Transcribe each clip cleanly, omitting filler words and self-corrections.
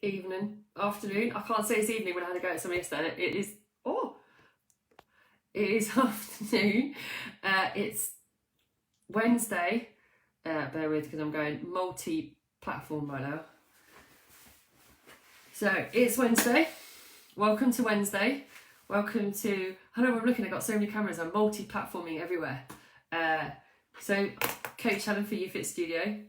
evening, afternoon. I can't say it's evening when I had to go at something yesterday. It is afternoon. It's Wednesday. Bear with because I'm going multi-platform right now. So it's Wednesday. Welcome to Wednesday. Welcome to. I don't know. I'm looking. I've got so many cameras. I'm multi-platforming everywhere. So Coach Helen for YouFit Studio.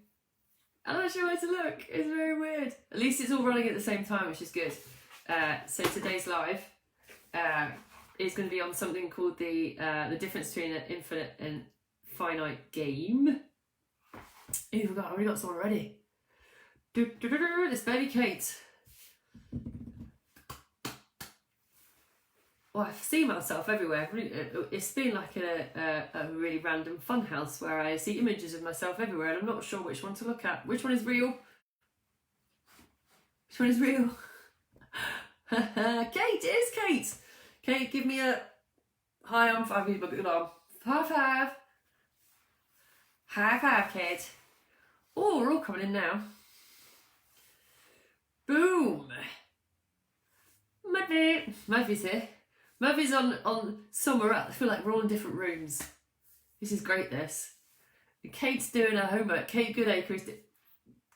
I'm not sure where to look. It's very weird. At least it's all running at the same time, which is good. So today's live is going to be on something called the difference between an infinite and finite game. Ooh, I already got someone already. It's baby Kate. Well, I see myself everywhere. It's been like a really random fun house where I see images of myself everywhere and I'm not sure which one to look at. Which one is real? Which one is real? Kate, it is Kate. Kate, give me a high on five. Good arm. High five. High five, Kate. Oh, we're all coming in now. Boom. Murphy's here. Murphy's on somewhere else. I feel like we're all in different rooms. This is great, this. And Kate's doing her homework. Kate Goodacre is...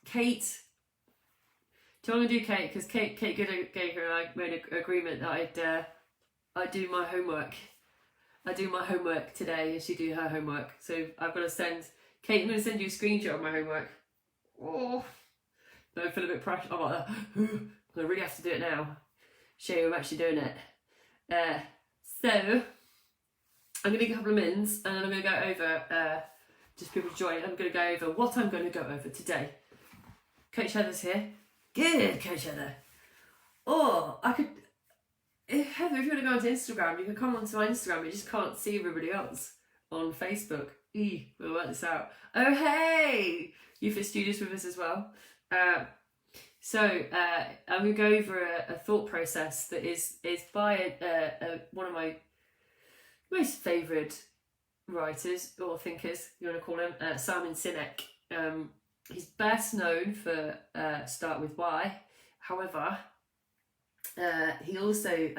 Kate... Do you want to do Kate? Because Kate Goodacre and I made an agreement that I'd do my homework. I do my homework today and she do her homework. So I've got to send... Kate, I'm going to send you a screenshot of my homework. Oh. I feel a bit pressure. I'm like, I really have to do it now. Show you I'm actually doing it. So I'm going to do a couple of mins and then I'm going to go over, just people join, I'm going to go over what I'm going to go over today. Coach Heather's here. Good, Coach Heather. Oh, Heather, if you want to go onto Instagram, you can come onto my Instagram, you just can't see everybody else on Facebook. We'll work this out. Oh, hey! YouFit Studios with us as well. So I'm going to go over a thought process that is by one of my most favourite writers or thinkers, you want to call him, Simon Sinek. He's best known for Start With Why. However, he also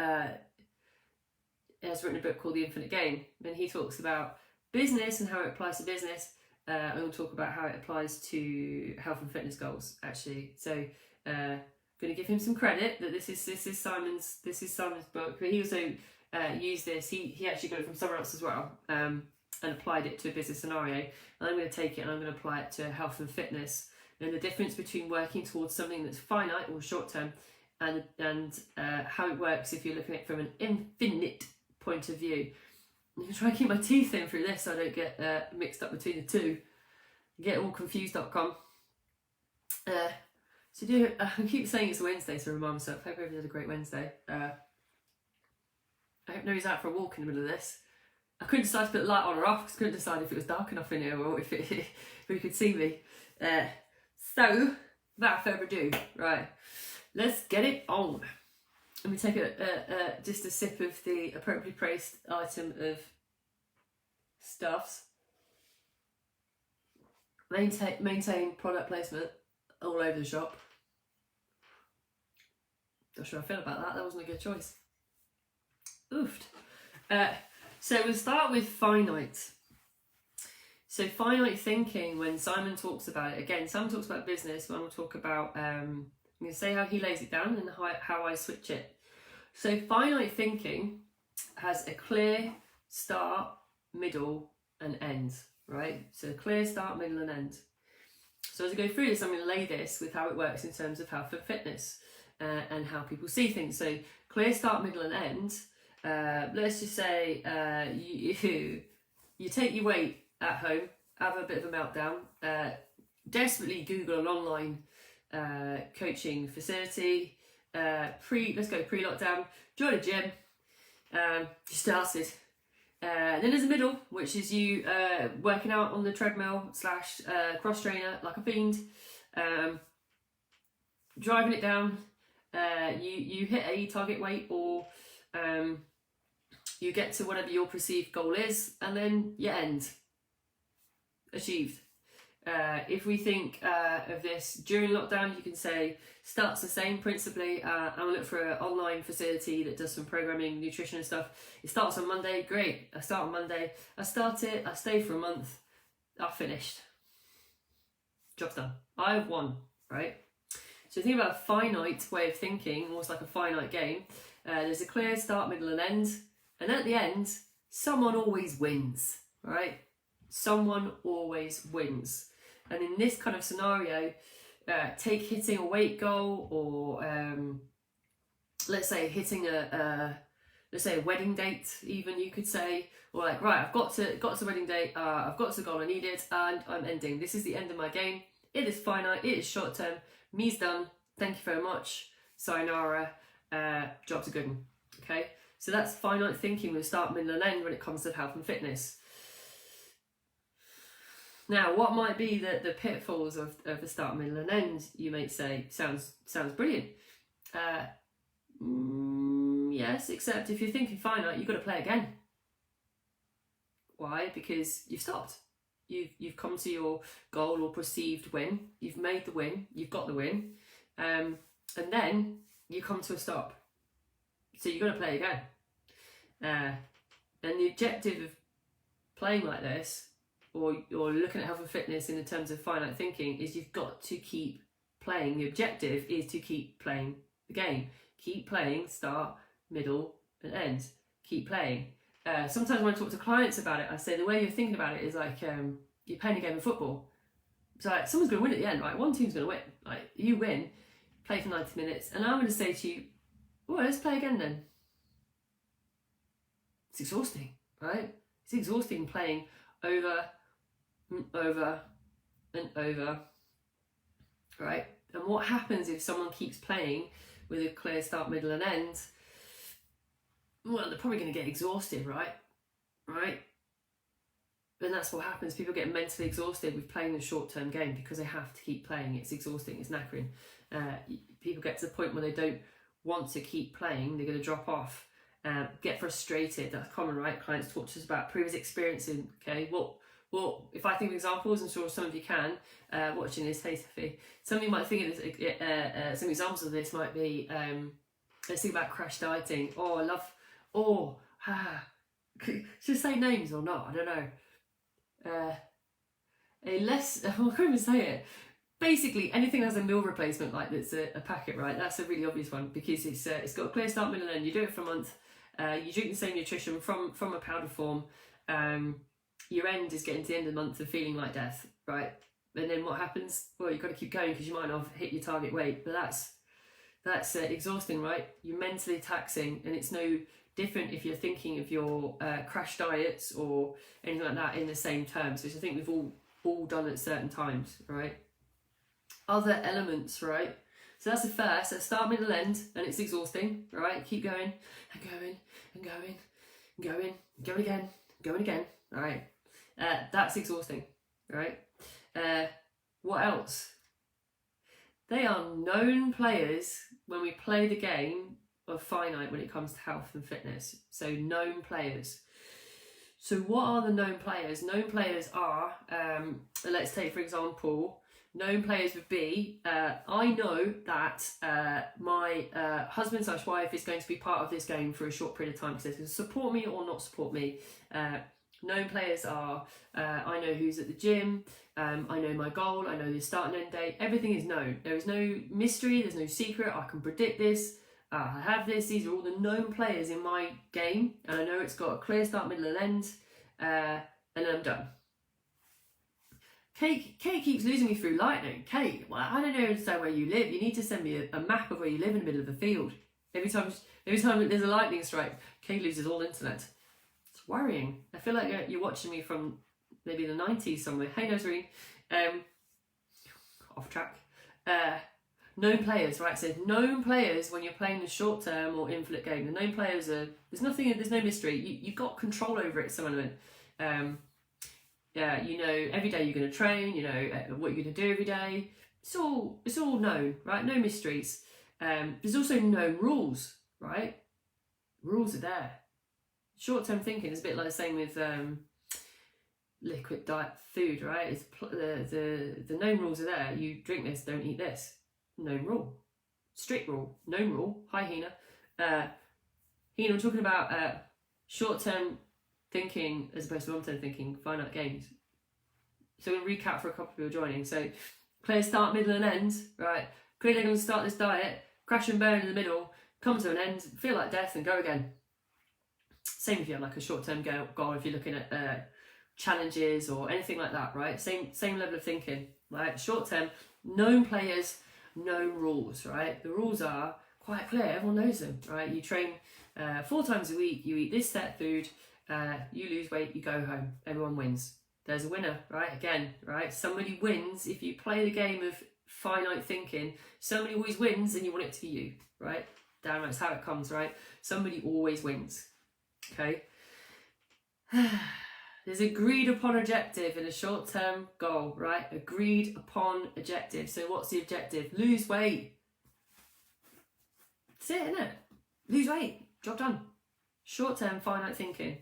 has written a book called The Infinite Game, and he talks about business and how it applies to business. I'm going to talk about how it applies to health and fitness goals, actually. So, going to give him some credit that this is Simon's book, but he also used this. He actually got it from somewhere else as well, and applied it to a business scenario. And I'm going to take it and I'm going to apply it to health and fitness, and the difference between working towards something that's finite or short term, and how it works if you're looking at it from an infinite point of view. I'm going to try and keep my teeth in through this so I don't get mixed up between the two. Get all confused.com. I keep saying it's a Wednesday to remind myself. I hope everybody had a great Wednesday. I hope nobody's out for a walk in the middle of this. I couldn't decide to put the light on or off because I couldn't decide if it was dark enough in here or if you could see me. So, without further ado, right, let's get it on. Let me take just a sip of the appropriately priced item of stuffs. Maintain product placement all over the shop. Not sure how I feel about that. That wasn't a good choice. Oofed. So we'll start with finite. So finite thinking, when Simon talks about it, again, Simon talks about business, but I'm going to talk about, I'm going to say how he lays it down and how I switch it. So finite thinking has a clear start, middle, and end, right? So clear start, middle, and end. So as I go through this, I'm going to lay this with how it works in terms of health and fitness and how people see things. So clear start, middle, and end. Let's just say you take your weight at home, have a bit of a meltdown, desperately Google an online coaching facility. Let's go pre-lockdown, join a gym, you started. Then there's a middle, which is you working out on the treadmill / cross trainer like a fiend, driving it down, you hit a target weight or you get to whatever your perceived goal is, and then you end. Achieved. If we think of this during lockdown, you can say starts the same principally. I'm gonna look for an online facility that does some programming, nutrition and stuff. It starts on Monday, great. I start on Monday. I start it, I stay for a month, I've finished. Job's done. I've won, right? So think about a finite way of thinking, almost like a finite game. There's a clear start, middle and end. And at the end, someone always wins, right? Someone always wins. And in this kind of scenario, take hitting a weight goal, or let's say hitting let's say a wedding date, even you could say, or like, right, I've got to the wedding date, I've got to the goal I needed, and I'm ending. This is the end of my game. It is finite, it is short term, me's done, thank you very much, sayonara, job's a good one, okay? So that's finite thinking with start, middle and end when it comes to health and fitness. Now, what might be the pitfalls of the start, middle and end, you may say, sounds brilliant. Yes, except if you're thinking finite, you've got to play again. Why? Because you've stopped. You've come to your goal or perceived win. You've made the win. You've got the win. And then you come to a stop. So you've got to play again. And the objective of playing like this, or looking at health and fitness in the terms of finite thinking, is you've got to keep playing. The objective is to keep playing the game. Keep playing, start, middle and end. Keep playing. Sometimes when I talk to clients about it, I say the way you're thinking about it is like you're playing a game of football. So like, someone's going to win at the end, right? One team's going to win. Like, you win, play for 90 minutes, and I'm going to say to you, well, let's play again then. It's exhausting, right? It's exhausting playing over and over and over, right? And what happens if someone keeps playing with a clear start, middle and end? Well, they're probably going to get exhausted, right? And that's what happens. People get mentally exhausted with playing the short-term game because they have to keep playing. It's exhausting, it's knackering. People get to the point where they don't want to keep playing, they're going to drop off, get frustrated. That's common, right? Clients talk to us about previous experiences. Okay, well, if I think of examples, I'm sure some of you can, watching this, hey Sophie, some of you might think of this, some examples of this might be, let's think about crash dieting. Should I say names or not? I don't know. I can't even say it. Basically, anything that has a meal replacement, like that's a packet, right? That's a really obvious one because it's got a clear start, middle and end. You do it for a month. You drink the same nutrition from a powder form. Your end is getting to the end of the month and feeling like death, right? And then what happens? Well, you've got to keep going because you might not have hit your target weight, but that's exhausting, right? You're mentally taxing, and it's no different if you're thinking of your crash diets or anything like that in the same terms, which I think we've all done at certain times, right? Other elements, right? So that's the first, that's start, middle, end, and it's exhausting, right? Keep going and going and going and going, going again, all right? That's exhausting, right? What else? They are known players when we play the game of finite when it comes to health and fitness. So known players. So what are the known players? Known players are, let's take for example, known players would be, I know that my husband/wife is going to be part of this game for a short period of time because they're going to support me or not support me. Known players are, I know who's at the gym, I know my goal, I know the start and end date, everything is known. There is no mystery, there's no secret, I can predict this, I have this, these are all the known players in my game, and I know it's got a clear start, middle and end, and then I'm done. Kate keeps losing me through lightning. Kate, well, I don't know where you live. You need to send me a map of where you live in the middle of the field. Every time there's a lightning strike, Kate loses all internet. It's worrying. I feel like you're watching me from maybe the 90s somewhere. Hey, Nazarene. Off track. Known players, right? So known players when you're playing the short term or infinite game. The known players are, there's no mystery. You've got control over it, some element. You know, every day you're going to train, you know, what you're going to do every day. It's all known, right? No mysteries. There's also known rules, right? Rules are there. Short-term thinking is a bit like the same with liquid diet food, right? It's the known rules are there. You drink this, don't eat this. Known rule. Strict rule. Known rule. Hi, Hina. Hina, we're talking about short-term thinking as opposed to long-term thinking, finite games. So we'll recap for a couple of people joining. So clear start, middle and end, right? Clearly going to start this diet, crash and burn in the middle, come to an end, feel like death and go again. Same if you have like a short-term goal, if you're looking at challenges or anything like that, right? Same level of thinking, right? Short-term, known players, known rules, right? The rules are quite clear, everyone knows them, right? You train 4 times a week, you eat this set food, you lose weight, you go home, everyone wins. There's a winner, right? Again, right? Somebody wins if you play the game of finite thinking. Somebody always wins and you want it to be you, right? Damn, that's how it comes, right? Somebody always wins, okay? There's agreed upon objective in a short-term goal, right? Agreed upon objective. So what's the objective? Lose weight. That's it, isn't it? Lose weight. Job done. Short-term finite thinking.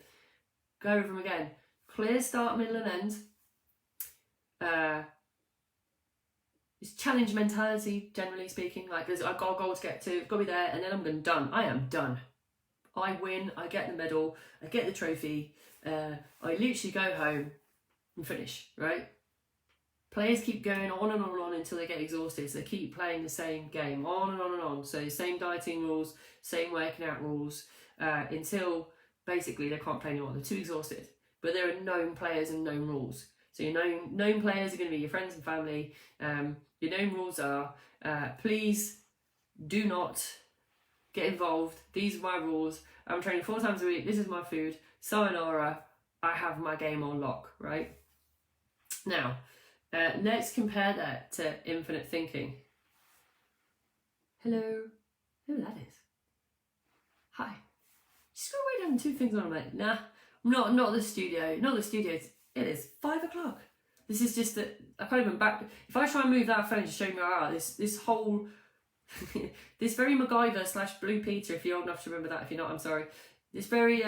Go over them again. Clear start, middle and end. It's challenge mentality, generally speaking. Like, I've got a goal to get to, I've got to be there, and then I'm done. I am done. I win, I get the medal, I get the trophy, I literally go home and finish, right? Players keep going on and on and on until they get exhausted. So they keep playing the same game, on and on and on. So same dieting rules, same working out rules, until basically they can't play anymore. They're too exhausted. But there are known players and known rules. So your known players are going to be your friends and family. Your known rules are, please do not get involved. These are my rules. I'm training 4 times a week. This is my food. Sayonara. I have my game on lock, right? Now, let's compare that to infinite thinking. Hello. Who that is? Hi. Just got to write down 2 things on it. Nah, not the studio. Not the studio. It is 5 o'clock. This is just that I can't even back. If I try and move that phone to show me where I are, this whole this very MacGyver / Blue Peter, if you're old enough to remember that. If you're not, I'm sorry. This very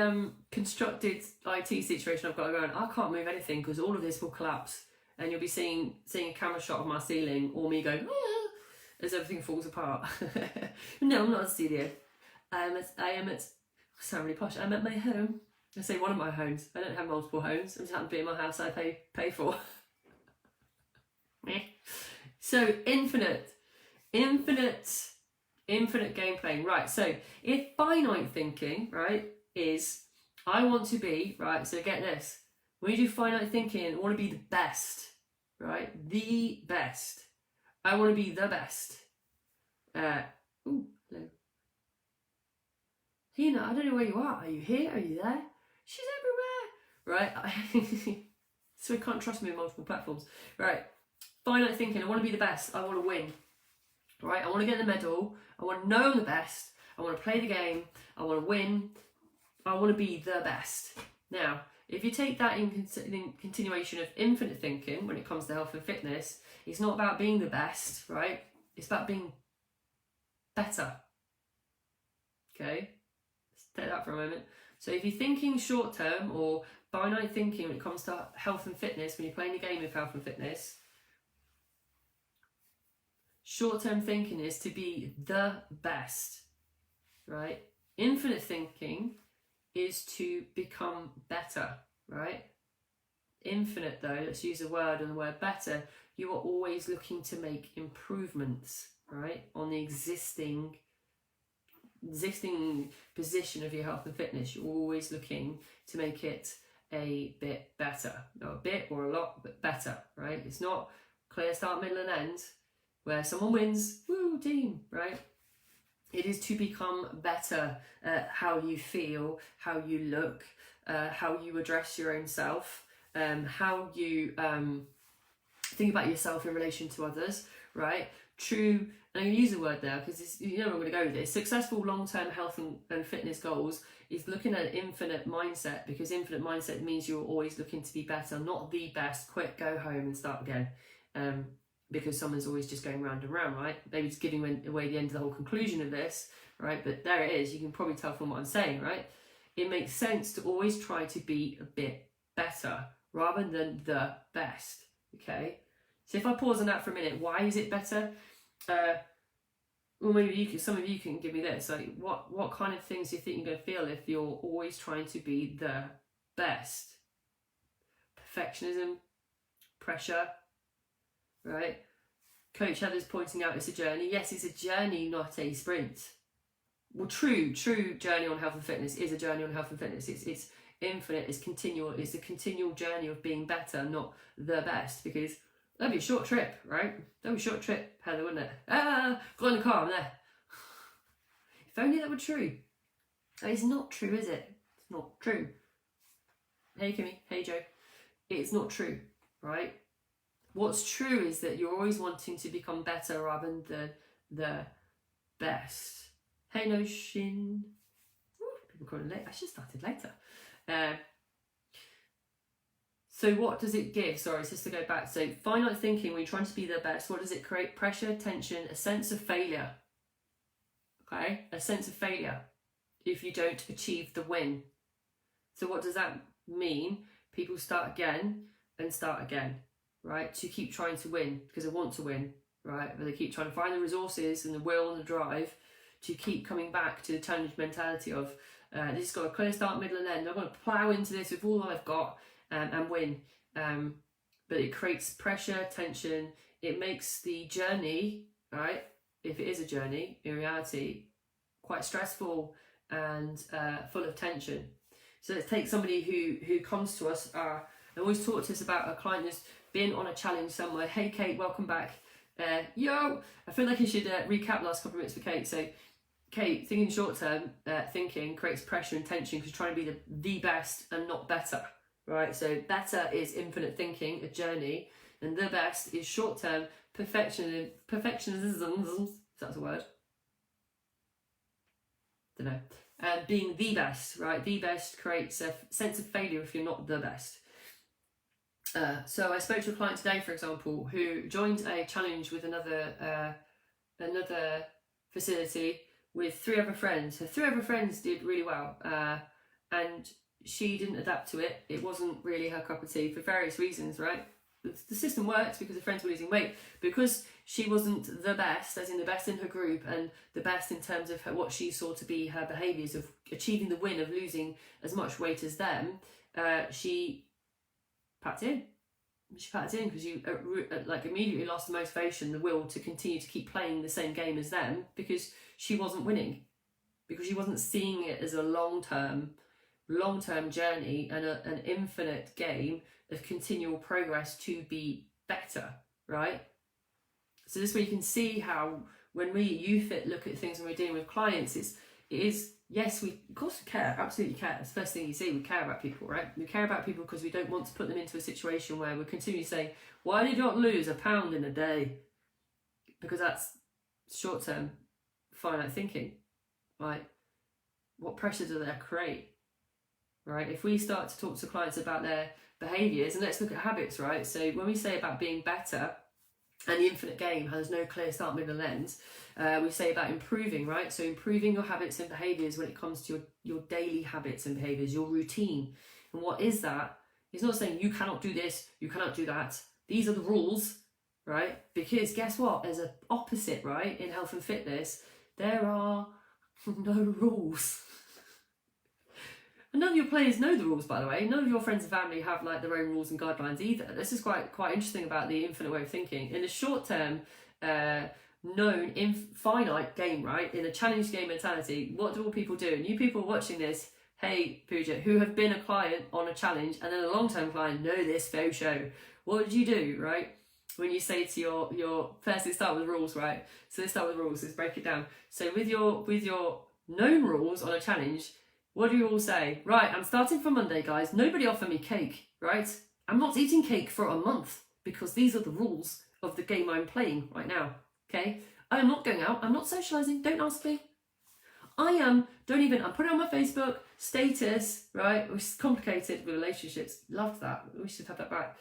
constructed IT situation I've got going. I can't move anything because all of this will collapse, and you'll be seeing a camera shot of my ceiling or me going as everything falls apart. No, I'm not at the studio. I am at. Sound really posh. I'm at my home. I say one of my homes. I don't have multiple homes. I'm just happen to be in my house I pay for. So infinite game playing. Right, so if finite thinking, right, is I want to be, right, so get this. When you do finite thinking, I want to be the best, right? The best. I want to be the best. Ooh, hello. Hina, I don't know where you are. Are you here? Are you there? She's everywhere. Right? So we can't trust me on multiple platforms. Right. Finite thinking, I want to be the best. I want to win. Right? I want to get the medal. I want to know I'm the best. I want to play the game. I want to win. I want to be the best. Now, if you take that in continuation of infinite thinking when it comes to health and fitness, it's not about being the best, right? It's about being better. Okay? Let's take that for a moment. So if you're thinking short term or finite thinking when it comes to health and fitness, when you're playing a game of health and fitness, short term thinking is to be the best, right? Infinite thinking is to become better, right? Infinite though, let's use a word and the word better, you are always looking to make improvements, right? On the existing position of your health and fitness. You're always looking to make it a bit better. Not a bit or a lot, but better, right? It's not clear start, middle and end where someone wins, woo, team, right? It is to become better at how you feel, how you look, how you address your own self, how you think about yourself in relation to others, right? True, and I'm going to use the word there because you know where I'm going to go with this. Successful long-term health and fitness goals is looking at an infinite mindset, because infinite mindset means you're always looking to be better, not the best, quit, go home and start again. Because someone's always just going round and round, right? Maybe it's giving away the end of the whole conclusion of this, right? But there it is. You can probably tell from what I'm saying, right? It makes sense to always try to be a bit better, rather than the best. Okay, so if I pause on that for a minute, why is it better? Well, maybe some of you can give me this. Like, what kind of things do you think you're going to feel if you're always trying to be the best? Perfectionism, pressure, right? Coach Heather's pointing out it's a journey. Yes, it's a journey, not a sprint. Well, true journey on health and fitness is a journey on health and fitness. It's infinite, it's continual, it's a continual journey of being better, not the best, because that'd be a short trip, right? That'd be a short trip, Heather, wouldn't it? Got in the car, I'm there. If only that were true. It's not true, is it? It's not true. Hey, Kimmy. Hey, Joe. It's not true, right? What's true is that you're always wanting to become better rather than the best. Hey, no shin. People calling late. I should have started later. So what does it give? Sorry, just to go back. So finite thinking, when you're trying to be the best, what does it create? Pressure, tension, a sense of failure. Okay? A sense of failure if you don't achieve the win. So what does that mean? People start again and start again, right? To keep trying to win because they want to win, right? But they keep trying to find the resources and the will and the drive to keep coming back to the challenge mentality of this has got a clear start, middle and end. I'm going to plough into this with all that I've got and win. But it creates pressure, tension. It makes the journey, right? If it is a journey, in reality, quite stressful and full of tension. So let's take somebody who comes to us and always talk to us about a client who's been on a challenge somewhere. Hey, Kate, welcome back. Yo, I feel like I should recap the last couple of minutes for Kate. So, Kate, thinking short-term thinking creates pressure and tension because you're trying to be the best and not better, right? So better is infinite thinking, a journey, and the best is short-term perfectionism. If that's a word. Don't know. Being the best, right? The best creates a sense of failure if you're not the best. So I spoke to a client today, for example, who joined a challenge with another facility with 3 other friends. Her 3 other friends did really well, and she didn't adapt to it. It wasn't really her cup of tea for various reasons, right? The system works because her friends were losing weight. Because she wasn't the best, as in the best in her group, and the best in terms of what she saw to be her behaviours of achieving the win of losing as much weight as them, she packed in. She packed in because you like immediately lost the motivation, the will to continue to keep playing the same game as them because she wasn't winning, because she wasn't seeing it as a long-term journey and an infinite game of continual progress to be better, right? So this way you can see how when we at YouFit look at things when we're dealing with clients, it is yes, we of course we care, absolutely care. It's the first thing you see, we care about people, right? We care about people because we don't want to put them into a situation where we're continually saying, why did you not lose a pound in a day? Because that's short-term finite thinking, right? What pressure does that create, right? If we start to talk to clients about their behaviours, and let's look at habits, right? So when we say about being better, and the infinite game has no clear start, middle and end, we say about improving, right? So improving your habits and behaviours when it comes to your daily habits and behaviours, your routine. And what is that? It's not saying you cannot do this, you cannot do that. These are the rules, right? Because guess what? There's an opposite, right? In health and fitness, there are no rules. And none of your players know the rules, by the way. None of your friends and family have like their own rules and guidelines either. This is quite interesting about the infinite way of thinking. In the short term, known finite game, right? In a challenge game mentality, what do all people do? And you people watching this, hey Pooja, who have been a client on a challenge and then a long-term client, know this faux show. What did you do, right? When you say to your first, let's start with rules, right? So let's start with rules. Let's break it down. So with your known rules on a challenge, what do you all say? Right, I'm starting from Monday, guys. Nobody offer me cake, right? I'm not eating cake for a month because these are the rules of the game I'm playing right now, okay? I am not going out. I'm not socialising. Don't ask me. I'm putting it on my Facebook, status, right? It's complicated with relationships. Loved that. We should have that back.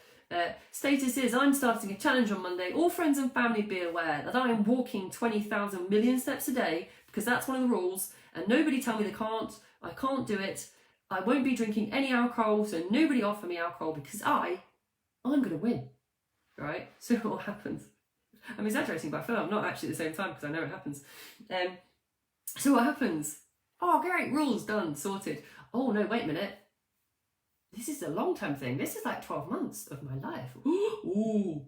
Status is, I'm starting a challenge on Monday. All friends and family be aware that I am walking 20,000 million steps a day because that's one of the rules and nobody tell me they can't. I can't do it. I won't be drinking any alcohol, so nobody offer me alcohol because I'm going to win, right? So what happens? I'm exaggerating, but I feel I'm not actually at the same time because I know it happens. So what happens? Oh, great, rules done, sorted. Oh no, wait a minute. This is a long-term thing. This is like 12 months of my life. Ooh.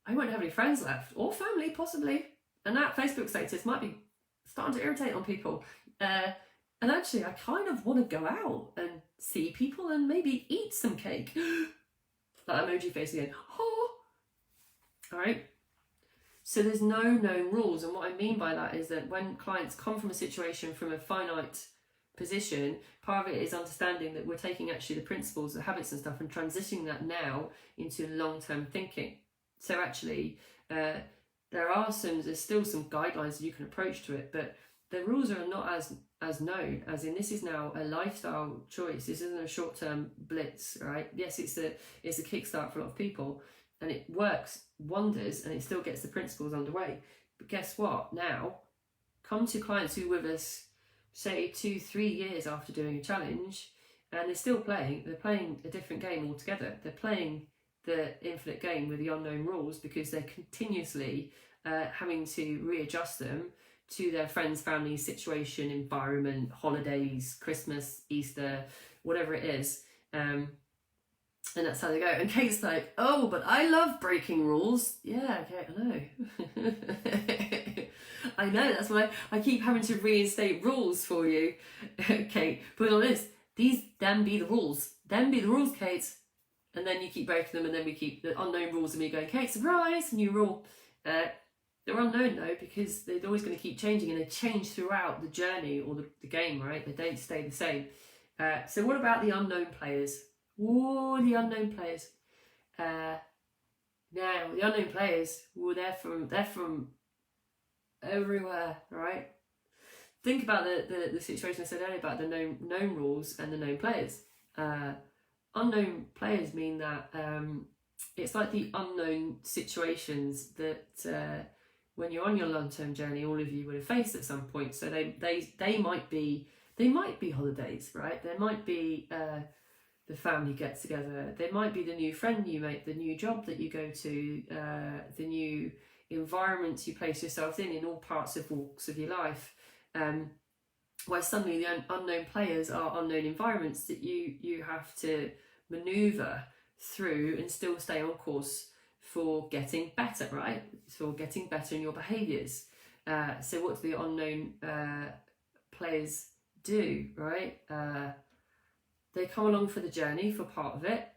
I won't have any friends left, or family, possibly. And that Facebook status might be starting to irritate on people. And actually, I kind of want to go out and see people and maybe eat some cake. That emoji face again. Oh. All right. So there's no known rules. And what I mean by that is that when clients come from a situation from a finite position, part of it is understanding that we're taking actually the principles, the habits and stuff, and transitioning that now into long-term thinking. So actually, there's still some guidelines that you can approach to it, but the rules are not as known, as in this is now a lifestyle choice. This isn't a short-term blitz, right? Yes, it's a kickstart for a lot of people, and it works wonders, and it still gets the principles underway. But guess what? Now, come to clients who were with us, say 2-3 years after doing a challenge, and they're still playing. They're playing a different game altogether. They're playing the infinite game with the unknown rules because they're continuously having to readjust them to their friends, family, situation, environment, holidays, Christmas, Easter, whatever it is. And that's how they go. And Kate's like, oh, but I love breaking rules. Yeah, okay, I know. I know, that's why I keep having to reinstate rules for you. Kate, put on this. Them be the rules. Them be the rules, Kate. And then you keep breaking them, and then we keep the unknown rules, and we go, Kate, surprise, new rule. They're unknown though, because they're always going to keep changing, and they change throughout the journey or the game, right? They don't stay the same. So what about the unknown players? Oh, the unknown players. Now, the unknown players, well, they're from everywhere, right? Think about the situation I said earlier about the known rules and the known players. Unknown players mean that it's like the unknown situations that when you're on your long-term journey, all of you would have faced at some point. So they might be holidays, right? There might be the family get together. There might be the new friend you make, the new job that you go to, the new environment you place yourself in all parts of walks of your life. Where suddenly the unknown players are unknown environments that you have to maneuver through and still stay on course for getting better, right? For getting better in your behaviours. So what do the unknown players do, right? They come along for the journey for part of it,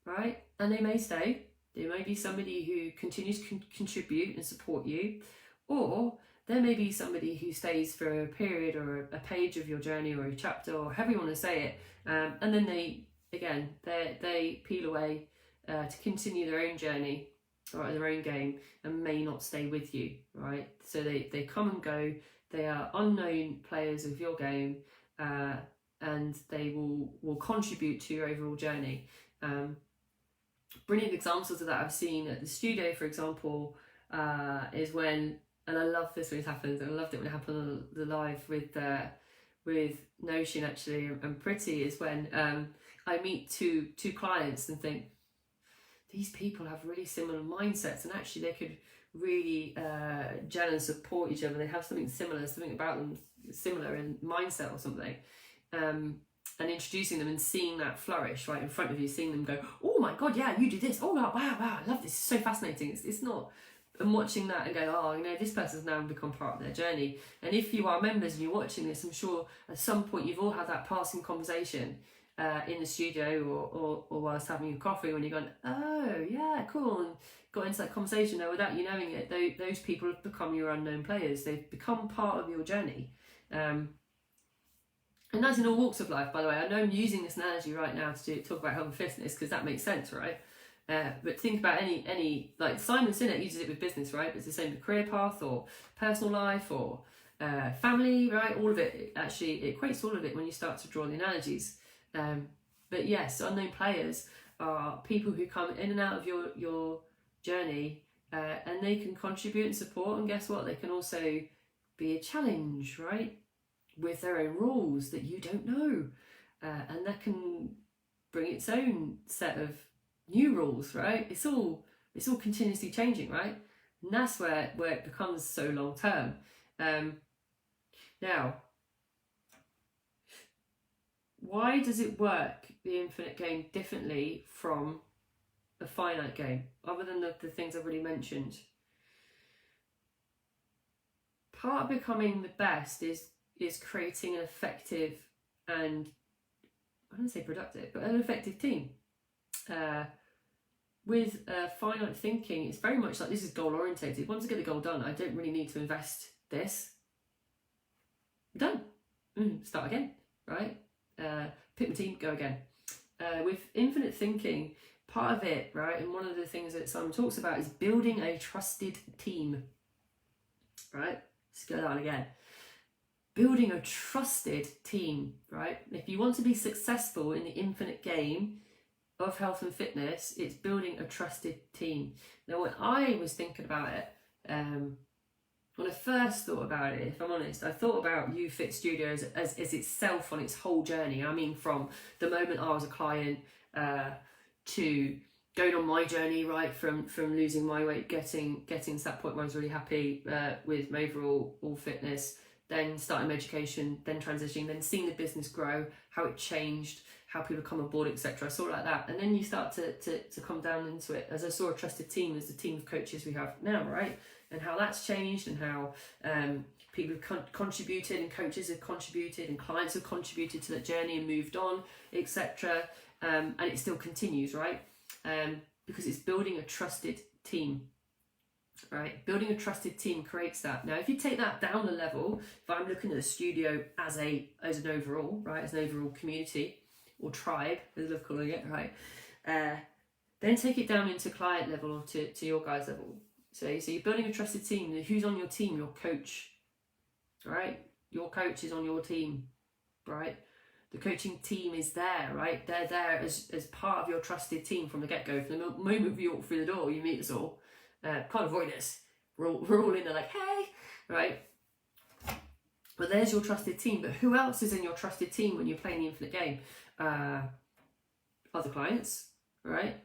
right? And they may stay. There may be somebody who continues to contribute and support you, or there may be somebody who stays for a period or a page of your journey or a chapter or however you want to say it, and then they peel away to continue their own journey or their own game and may not stay with you, right? So they come and go. They are unknown players of your game, and they will contribute to your overall journey. Brilliant examples of that I've seen at the studio, for example, is when, and I love this when it happens, and I loved it when it happened on the live with Notion actually and Pretty, is when I meet two clients and think, these people have really similar mindsets, and actually they could really gel and support each other. They have something similar, something about them similar in mindset or something. And introducing them and seeing that flourish right in front of you, seeing them go, oh my God, yeah, you do this. Oh wow, I love this. It's so fascinating. It's not, and watching that and going, oh, this person's now become part of their journey. And if you are members and you're watching this, I'm sure at some point you've all had that passing conversation in the studio or whilst having your coffee, when you're going, oh yeah, cool, and got into that conversation. Now, without you knowing it, those people have become your unknown players. They've become part of your journey. And that's in all walks of life, by the way. I know I'm using this analogy right now to talk about health and fitness because that makes sense, right? But think about any like Simon Sinek uses it with business, right? But it's the same with career path or personal life or family, right? All of it, actually, it equates all of it when you start to draw the analogies. But yes, unknown players are people who come in and out of your journey, and they can contribute and support. And guess what? They can also be a challenge, right? with their own rules that you don't know, and that can bring its own set of new rules, right? It's all continuously changing, right? And that's where it becomes so long term. Now, why does it work, the infinite game, differently from a finite game, other than the things I've already mentioned? Part of becoming the best is creating an effective and, I don't say productive, but an effective team. With finite thinking, it's very much like, this is goal orientated. Once I get the goal done, I don't really need to invest this. Done. Start again, right? Pick my team, go again. With infinite thinking, part of it, right, and one of the things that Simon talks about is building a trusted team, right? Let's go down again. Building a trusted team, right? If you want to be successful in the infinite game of health and fitness, it's building a trusted team. Now, when I was thinking about it, when I first thought about it, if I'm honest, I thought about UFit Studios as itself on its whole journey. I mean, from the moment I was a client to going on my journey, right, from losing my weight, getting to that point where I was really happy with my overall fitness, then starting my education, then transitioning, then seeing the business grow, how it changed, how people come on board, etc. I saw it like that. And then you start to come down into it, as I saw a trusted team as the team of coaches we have now, right? And how that's changed, and how people have contributed, and coaches have contributed, and clients have contributed to that journey and moved on, etc. And it still continues, right? Because it's building a trusted team, right? Building a trusted team creates that. Now, if you take that down a level, if I'm looking at the studio as an overall, right, as an overall community or tribe, as I love calling it, right, then take it down into client level, or to your guys' level. So you're building a trusted team. Who's on your team? Your coach, right? Your coach is on your team, right? The coaching team is there, right? They're there as part of your trusted team from the get-go. From the moment you walk through the door, you meet us all. Can't avoid this. We're all in there like, hey, right? But there's your trusted team. But who else is in your trusted team when you're playing the infinite game? Other clients, right?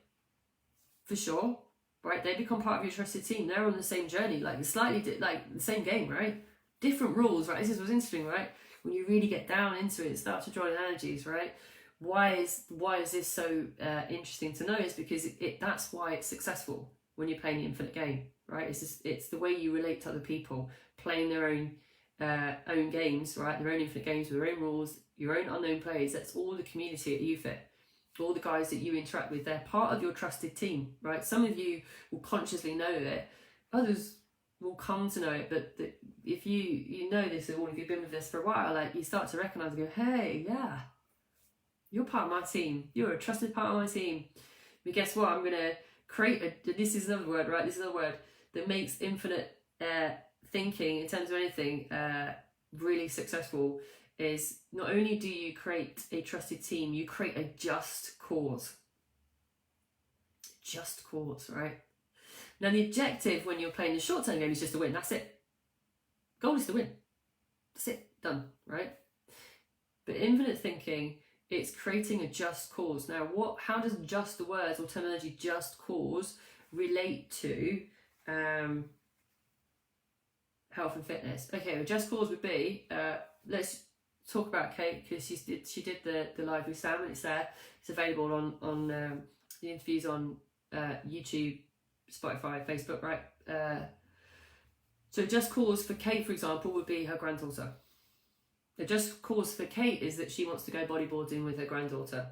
For sure. Right, they become part of your trusted team. They're on the same journey, like slightly like the same game, right? Different rules, right? This is what's interesting, right? When you really get down into it, start to draw analogies, right? Why is this so interesting to know? Is because that's why it's successful when you're playing the infinite game, right? It's the way you relate to other people, playing their own games, right? Their own infinite games with their own rules, your own unknown players. That's all the community at UFit. All the guys that you interact with, they're part of your trusted team, right? Some of you will consciously know it, others will come to know it, but if you know this, or if you've been with us for a while, like, you start to recognise and go, hey, yeah, you're part of my team, you're a trusted part of my team. But guess what? I'm going to create this is another word, right? This is another word that makes infinite thinking in terms of anything really successful. Is not only do you create a trusted team, you create a just cause. Just cause, right? Now, the objective when you're playing the short-term game is just to win. That's it. Goal is to win. That's it. Done, right? But infinite thinking, it's creating a just cause. Now, how does just, the words or terminology just cause, relate to health and fitness? Okay, the just cause would be, let's talk about Kate, because she did the live with Sam, and it's there. It's available on the interviews on YouTube, Spotify, Facebook, right? So just cause for Kate, for example, would be her granddaughter. The just cause for Kate is that she wants to go bodyboarding with her granddaughter,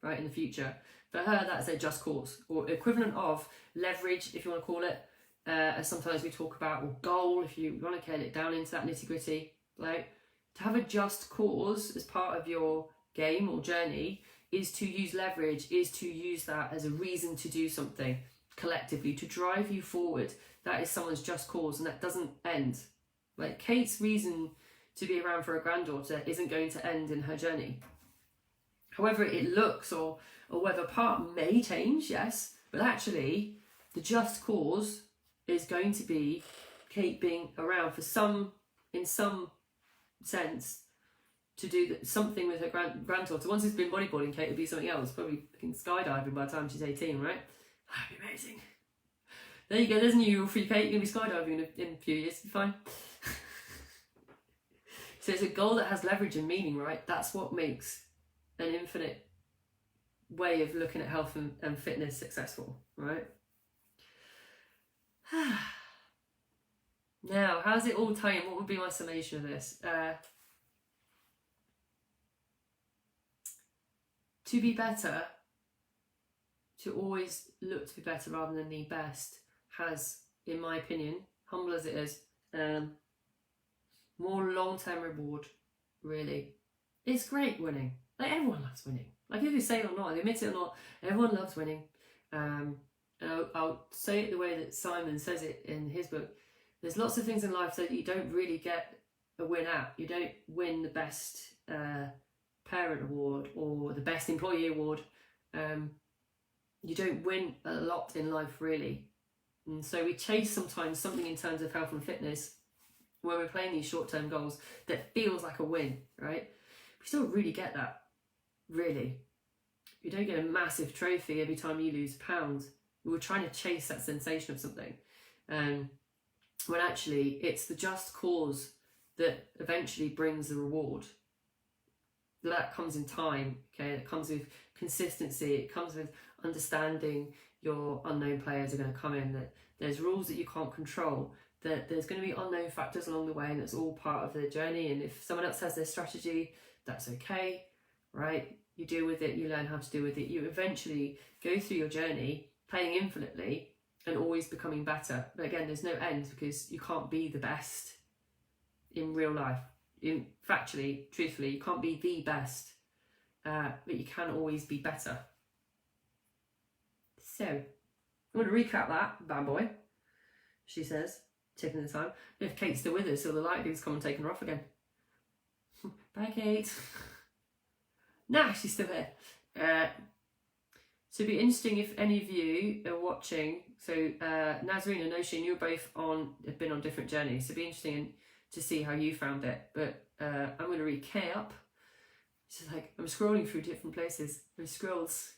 right, in the future. For her, that's a just cause, or equivalent of leverage, if you want to call it, as sometimes we talk about, or goal, if you want to get it down into that nitty-gritty, right? To have a just cause as part of your game or journey is to use leverage, is to use that as a reason to do something collectively, to drive you forward. That is someone's just cause, and that doesn't end. Like, Kate's reason to be around for her granddaughter isn't going to end in her journey. However it looks, or whether part may change, yes, but actually the just cause is going to be Kate being around for in some sense to do something with her granddaughter. Once it's been bodyboarding, Kate would be something else, probably skydiving by the time she's 18, right? That'd be amazing. There you go, there's a new rule for you, Kate. You're going to be skydiving in a few years, be fine. So it's a goal that has leverage and meaning, right? That's what makes an infinite way of looking at health and fitness successful, right? Now, how's it all tie in? What would be my summation of this? To be better, to always look to be better rather than the best, has, in my opinion, humble as it is, more long-term reward, really. It's great winning. Like, everyone loves winning. Like, if you say it or not, admit it or not, everyone loves winning. And I'll say it the way that Simon says it in his book. There's lots of things in life that you don't really get a win at. You don't win the best parent award or the best employee award. You don't win a lot in life, really. And so we chase sometimes something in terms of health and fitness when we're playing these short-term goals that feels like a win, right? We still really get that, really. You don't get a massive trophy every time you lose pounds. We were trying to chase that sensation of something. When actually it's the just cause that eventually brings the reward. That comes in time, okay? It comes with consistency. It comes with understanding your unknown players are going to come in, that there's rules that you can't control, that there's going to be unknown factors along the way, and it's all part of the journey. And if someone else has their strategy, that's okay, right? You deal with it, you learn how to deal with it. You eventually go through your journey playing infinitely and always becoming better. But again, there's no end, because you can't be the best in real life. Factually, truthfully, you can't be the best, but you can always be better. So, I'm going to recap that, bad boy, she says, taking the time. If Kate's still with us, so the lightning's come and taken her off again. Bye, Kate. Nah, she's still here. So it'd be interesting if any of you are watching. So Nazreen and Noshin, you're both have been on different journeys. So it'd be interesting to see how you found it. But I'm going to read Kay up. She's like, I'm scrolling through different places. There's scrolls.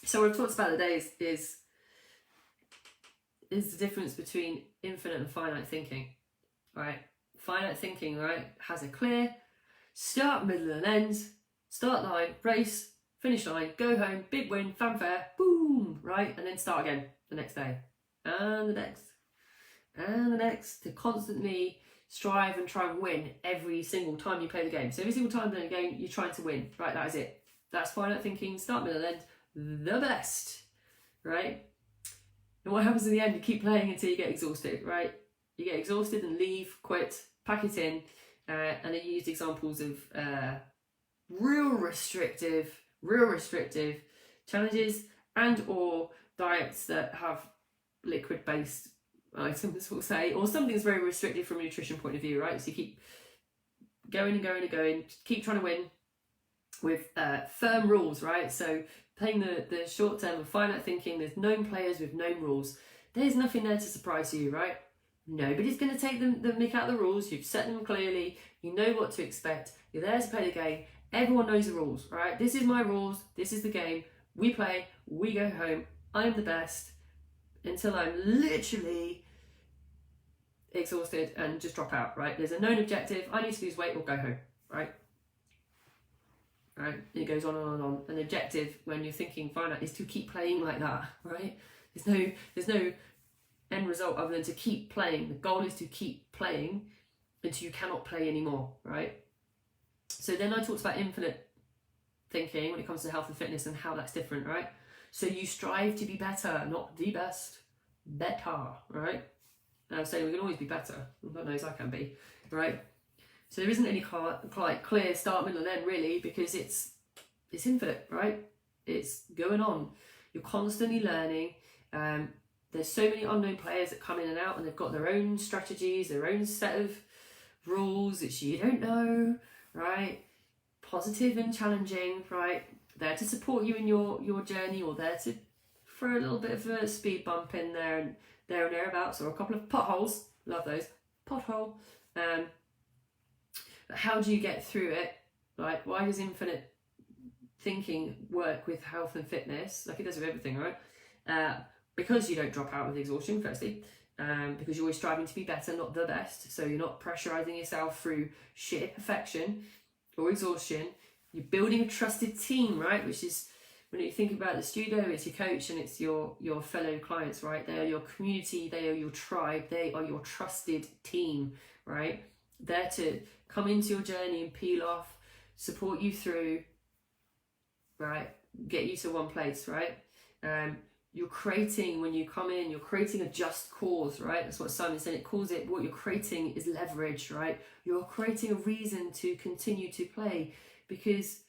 So what I've talked about today is the difference between infinite and finite thinking. Right? Finite thinking, right, has a clear start, middle and end, start line, race, finish line, go home, big win, fanfare, boom, right? And then start again the next day. And the next. And the next. To constantly strive and try and win every single time you play the game. So every single time you play the game, you're trying to win. Right, that is it. That's finite thinking, start, middle, and end, the best. Right? And what happens in the end? You keep playing until you get exhausted, right? You get exhausted and leave, quit, pack it in. And I used examples of real restrictive challenges and or diets that have liquid-based items, we'll say, or something that's very restrictive from a nutrition point of view, right? So you keep going and going and going, keep trying to win with firm rules, right? So playing the short term of finite thinking, there's known players with known rules. There's nothing there to surprise you, right? Nobody's going to take the mick out of the rules. You've set them clearly. You know what to expect. You're there to play the game. Everyone knows the rules, right? This is my rules. This is the game. We play. We go home. I'm the best until I'm literally exhausted and just drop out, right? There's a known objective. I need to lose weight or go home, right? Right? And it goes on and on and on. An objective, when you're thinking finite, is to keep playing like that, right? There's no end result other than to keep playing. The goal is to keep playing until you cannot play anymore, right? So then I talked about infinite thinking when it comes to health and fitness and how that's different, right? So you strive to be better, not the best. Better, right? And I'm saying we can always be better. God knows I can be, right? So there isn't any quite clear start, middle and end really, because it's infinite, right? It's going on. You're constantly learning. There's so many unknown players that come in and out, and they've got their own strategies, their own set of rules that you don't know, right? Positive and challenging, right? There to support you in your journey, or there to throw a little bit of a speed bump in there and thereabouts, or a couple of potholes. Love those. Pothole. But how do you get through it? Like, why does infinite thinking work with health and fitness? Like it does with everything, right? Because you don't drop out with exhaustion, firstly. Because you're always striving to be better, not the best. So you're not pressurizing yourself through sheer perfection or exhaustion. You're building a trusted team, right? Which is, when you think about the studio, it's your coach and it's your fellow clients, right? They are your community, they are your tribe, they are your trusted team, right? There to come into your journey and peel off, support you through, right? Get you to one place, right? You're creating, when you come in, you're creating a just cause, right? That's what Simon said. It calls it, what you're creating is leverage, right? You're creating a reason to continue to play, because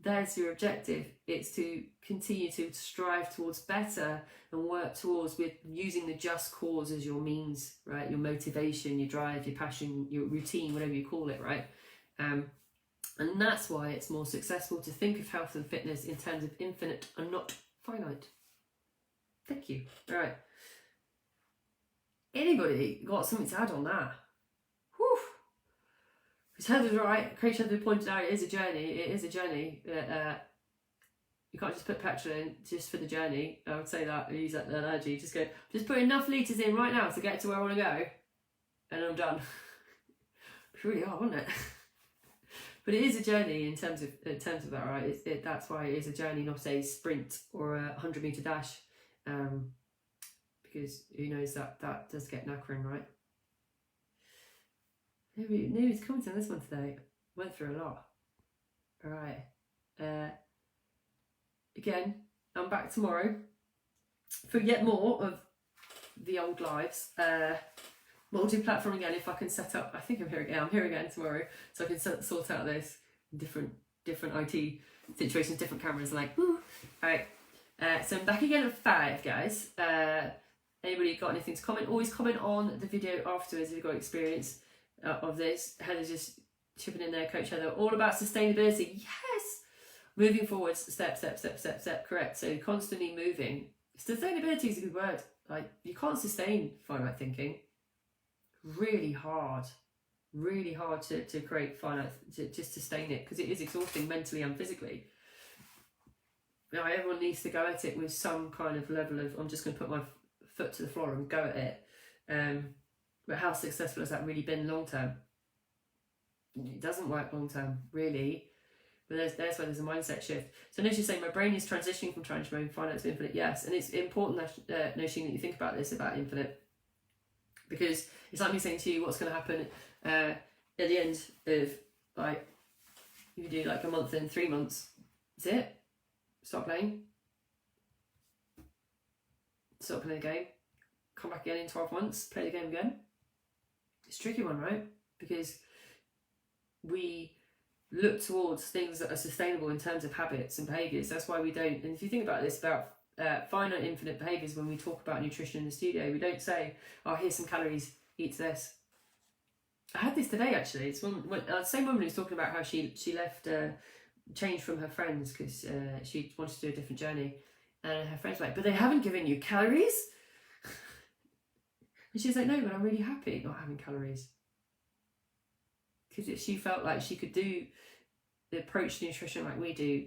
there's your objective. It's to continue to strive towards better and work towards, with using the just cause as your means, right? Your motivation, your drive, your passion, your routine, whatever you call it, right? And that's why it's more successful to think of health and fitness in terms of infinite and not finite. Thank you. All right. Anybody got something to add on that? Whew. Because Heather's right. Coach Heather pointed out it is a journey. It is a journey. You can't just put petrol in just for the journey. I would say that, use that analogy. Just put enough litres in right now to get to where I want to go, and I'm done. It's really hard, isn't it? But it is a journey in terms of that, right? That's why it is a journey, not a sprint or a 100-metre dash, because who knows, that does get knackering, right? Nobody's commenting on this one today. Went through a lot. All right. Again, I'm back tomorrow for yet more of the old lives. Multi-platform again, if I can set up. I think I'm here again. I'm here again tomorrow, so I can sort out this different IT situations, different cameras. Like, woo. All right. So I'm back again at 5, guys. Anybody got anything to comment? Always comment on the video afterwards if you've got experience of this. Heather's just chipping in there, Coach Heather. All about sustainability. Yes. Moving forwards, step. Correct. So constantly moving. Sustainability is a good word. Like, you can't sustain finite thinking. Really hard to create finite, to just sustain it, because it is exhausting mentally and physically. Now everyone needs to go at it with some kind of level of, I'm just going to put my foot to the floor and go at it. But how successful has that really been long term? It doesn't work long term, really. But there's where there's a mindset shift. So Nosheen's saying, my brain is transitioning from trying to move finite to infinite. Yes, and it's important, Nosheen, that you think about this, about infinite. Because it's like me saying to you, what's going to happen at the end of, like, you do like a month and 3 months. That's it. Stop playing. Stop playing the game. Come back again in 12 months. Play the game again. It's a tricky one, right? Because we look towards things that are sustainable in terms of habits and behaviours. That's why we don't. And if you think about this, about finite infinite behaviours, when we talk about nutrition in the studio, we don't say, oh, here's some calories, eat this. I had this today, actually. It's the same woman who's talking about how she left, changed from her friends because she wanted to do a different journey, and her friends were like, but they haven't given you calories. And she's like, no, but I'm really happy not having calories, because she felt like she could do the approach to nutrition like we do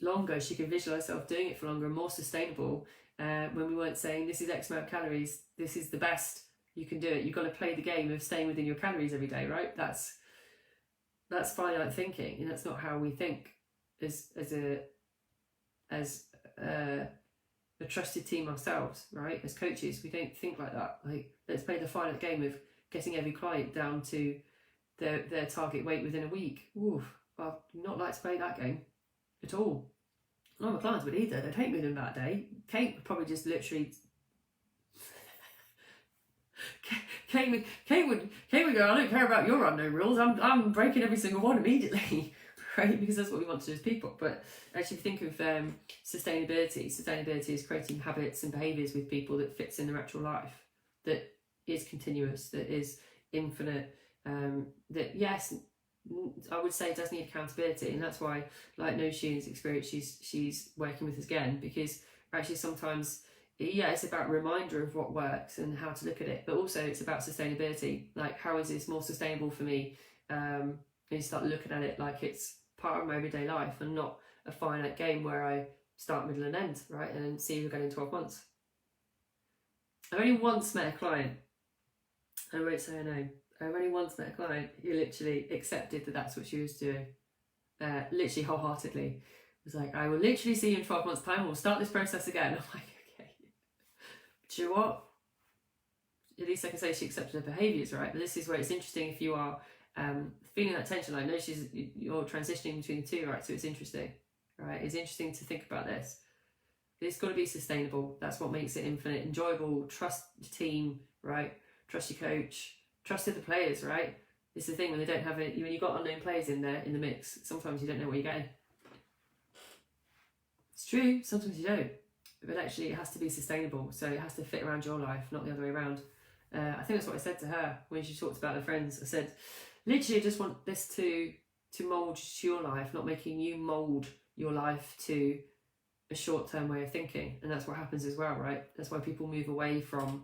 longer. She could visualise herself doing it for longer and more sustainable, when we weren't saying this is X amount of calories, this is the best you can do it. You've got to play the game of staying within your calories every day, right? That's finite thinking, and that's not how we think as a trusted team ourselves, right? As coaches, we don't think like that. Like, let's play the finite game of getting every client down to their target weight within a week. Oof, I'd not like to play that game at all. None of my clients would either. They'd hate me on that day. Kate would probably just literally. Kate would go, I don't care about your unknown rules. I'm breaking every single one immediately, right? Because that's what we want to do as people. But actually, think of sustainability. Sustainability is creating habits and behaviours with people that fits in their actual life, that is continuous, that is infinite. That, yes, I would say does need accountability, and that's why, like Nosheen's experience, she's working with us again, because actually sometimes yeah, it's about a reminder of what works and how to look at it, but also it's about sustainability. Like, how is this more sustainable for me? And you start looking at it like it's part of my everyday life and not a finite game where I start, middle, and end, right? And then see you again in 12 months. I've only once met a client, I won't say her name. I've only once met a client who literally accepted that that's what she was doing, literally wholeheartedly. It was like, I will literally see you in 12 months' time. We'll start this process again. I'm like, okay. Do you know what? At least I can say she accepted her behaviours, right? But this is where it's interesting if you are feeling that tension. I know you're transitioning between the two, right? So it's interesting, right? It's interesting to think about this. It's got to be sustainable. That's what makes it infinite, enjoyable. Trust your team, right? Trust your coach. Trust the players, right? It's the thing when they don't have it. When you've got unknown players in there in the mix, sometimes you don't know what you're getting. It's true. Sometimes you don't. But actually, it has to be sustainable. So it has to fit around your life, not the other way around. I think that's what I said to her when she talked about her friends. I said, literally, I just want this to mould to your life, not making you mould your life to a short-term way of thinking. And that's what happens as well, right? That's why people move away from,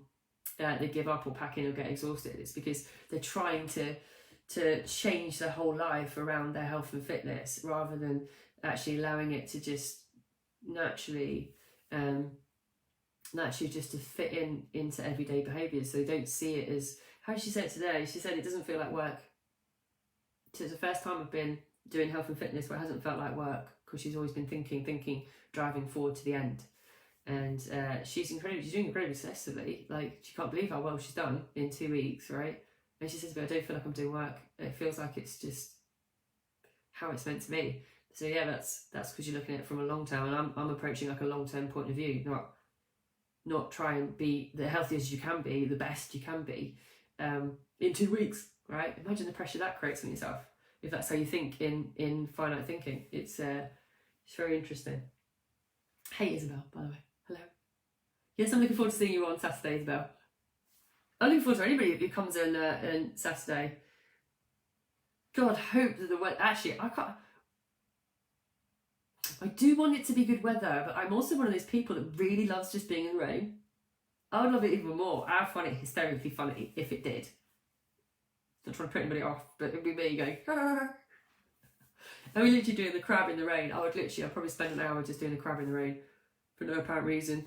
they give up or pack in or get exhausted. It's because they're trying to change their whole life around their health and fitness rather than actually allowing it to just naturally just to fit into everyday behaviours. So they don't see it as, how did she say it today? She said it doesn't feel like work. So it's the first time I've been doing health and fitness where it hasn't felt like work, because she's always been thinking, driving forward to the end. And she's doing incredibly successfully. Like, she can't believe how well she's done in 2 weeks, right? And she says, but I don't feel like I'm doing work. It feels like it's just how it's meant to be. So yeah, that's because you're looking at it from a long term, and I'm approaching like a long term point of view, not try and be the healthiest you can be, the best you can be, in 2 weeks, right? Imagine the pressure that creates on yourself if that's how you think in finite thinking. It's very interesting. Hey Isabel, by the way, hello. Yes, I'm looking forward to seeing you on Saturday, Isabel. I'm looking forward to anybody who comes on Saturday. God, hope that the weather. Actually, I do want it to be good weather, but I'm also one of those people that really loves just being in the rain. I would love it even more. I'd find it hysterically funny if it did. Not trying to put anybody off, but it'd be me going, ah. And we literally doing the crab in the rain. I'd probably spend an hour just doing the crab in the rain for no apparent reason.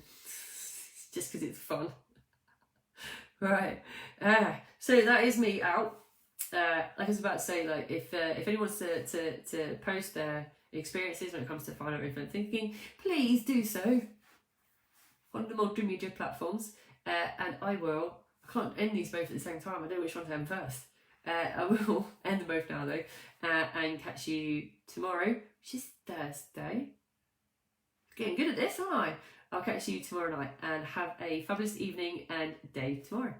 Just because it's fun. Right. So that is me out. Like I was about to say, like if anyone wants to post their experiences when it comes to finite infinite thinking, please do so on the multimedia platforms. And I can't end these both at the same time. I don't know which one to end first. I will end them both now though, and catch you tomorrow, which is Thursday. Getting good at this, aren't I? I'll catch you tomorrow night, and have a fabulous evening and day tomorrow.